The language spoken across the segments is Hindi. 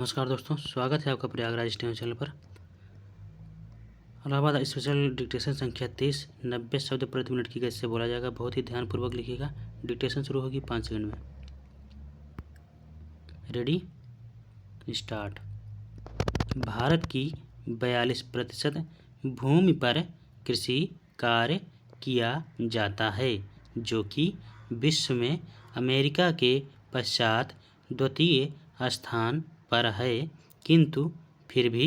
नमस्कार दोस्तों, स्वागत है आपका प्रयागराज न्यूज़ चैनल पर। इलाहाबाद स्पेशल डिक्टेशन संख्या 30 90 शब्द प्रति मिनट की गति से बोला जाएगा। बहुत ही ध्यानपूर्वक लिखिएगा। डिक्टेशन शुरू होगी 5 सेकंड में। Ready, start. भारत की 42% भूमि पर कृषि कार्य किया जाता है, जो कि विश्व में अमेरिका के पश्चात द्वितीय स्थान पर है। किंतु फिर भी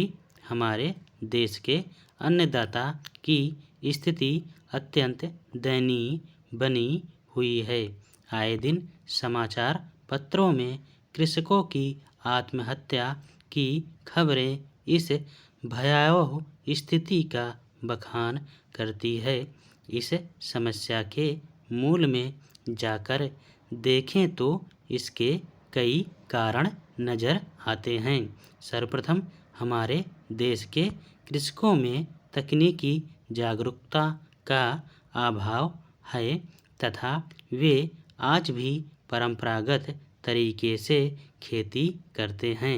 हमारे देश के अन्नदाता की स्थिति अत्यंत दयनीय बनी हुई है। आए दिन समाचार पत्रों में कृषकों की आत्महत्या की खबरें इस भयावह स्थिति का बखान करती है। इस समस्या के मूल में जाकर देखें तो इसके कई कारण नज़र आते हैं। सर्वप्रथम हमारे देश के कृषकों में तकनीकी जागरूकता का अभाव है तथा वे आज भी परंपरागत तरीके से खेती करते हैं,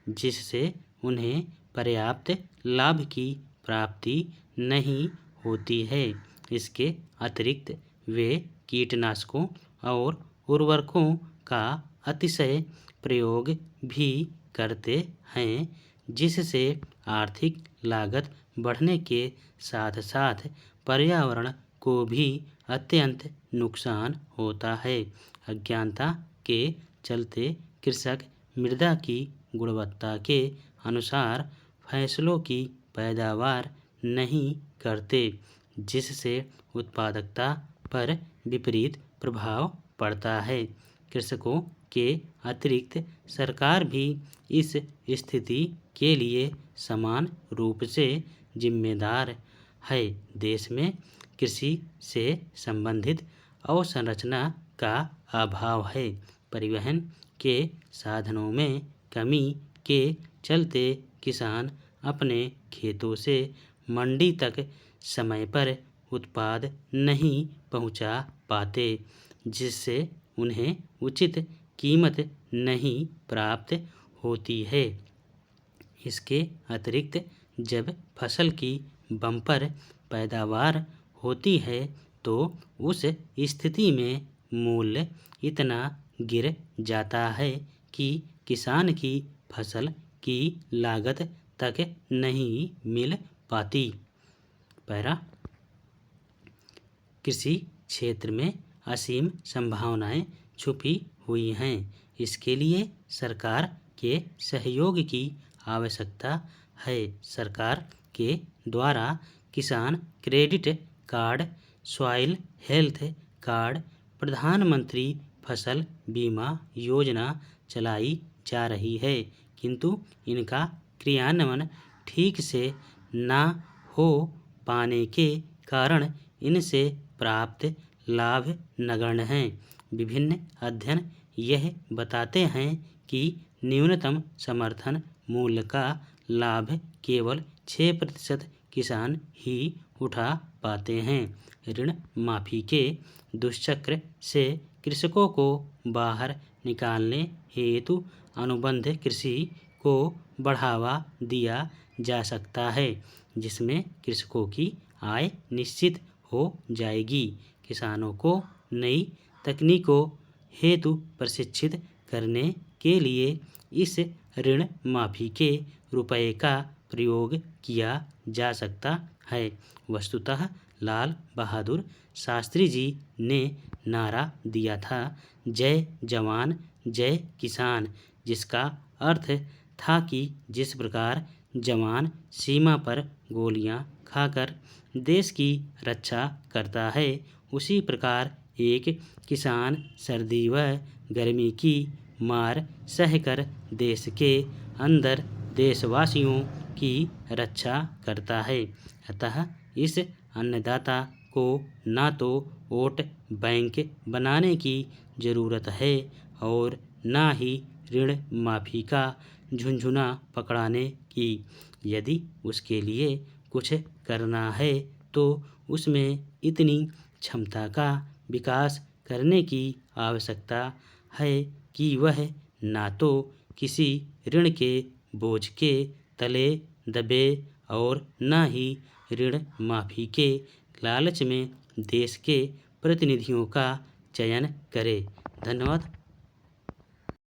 जिससे उन्हें पर्याप्त लाभ की प्राप्ति नहीं होती है। इसके अतिरिक्त वे कीटनाशकों और उर्वरकों का अतिशय प्रयोग भी करते हैं, जिससे आर्थिक लागत बढ़ने के साथ साथ पर्यावरण को भी अत्यंत नुकसान होता है। अज्ञानता के चलते कृषक मृदा की गुणवत्ता के अनुसार फसलों की पैदावार नहीं करते, जिससे उत्पादकता पर विपरीत प्रभाव पड़ता है। कृषकों के अतिरिक्त सरकार भी इस स्थिति के लिए समान रूप से जिम्मेदार है। देश में कृषि से संबंधित अवसंरचना का अभाव है। परिवहन के साधनों में कमी के चलते किसान अपने खेतों से मंडी तक समय पर उत्पाद नहीं पहुंचा पाते, जिससे उन्हें उचित कीमत नहीं प्राप्त होती है। इसके अतिरिक्त जब फसल की बम्पर पैदावार होती है तो उस स्थिति में मूल्य इतना गिर जाता है कि किसान की फसल की लागत तक नहीं मिल पाती। पैरा, कृषि क्षेत्र में असीम संभावनाएं छुपी हुई हैं। इसके लिए सरकार के सहयोग की आवश्यकता है। सरकार के द्वारा किसान credit card, soil health card, प्रधानमंत्री फसल बीमा योजना चलाई जा रही है, किंतु इनका क्रियान्वयन ठीक से ना हो पाने के कारण इनसे प्राप्त लाभ नगण्य हैं। विभिन्न अध्ययन यह बताते हैं कि न्यूनतम समर्थन मूल्य का लाभ केवल 6% किसान ही उठा पाते हैं। ऋण माफी के दुष्चक्र से कृषकों को बाहर निकालने हेतु अनुबंध कृषि को बढ़ावा दिया जा सकता है, जिसमें कृषकों की आय निश्चित हो जाएगी। किसानों को नई तकनीकों हेतु प्रशिक्षित करने के लिए इस ऋण माफी के रुपए का प्रयोग किया जा सकता है। वस्तुतः लाल बहादुर शास्त्री जी ने नारा दिया था, जय जवान जय किसान, जिसका अर्थ था कि जिस प्रकार जवान सीमा पर गोलियां खाकर देश की रक्षा करता है, उसी प्रकार एक किसान सर्दी व गर्मी की मार सहकर देश के अंदर देशवासियों की रक्षा करता है। अतः इस अन्नदाता को ना तो वोट बैंक बनाने की ज़रूरत है और ना ही ऋण माफी का झुनझुना पकड़ाने की। यदि उसके लिए कुछ करना है तो उसमें इतनी क्षमता का विकास करने की आवश्यकता है कि वह ना तो किसी ऋण के बोझ के तले दबे और न ही ऋण माफी के लालच में देश के प्रतिनिधियों का चयन करे। धन्यवाद।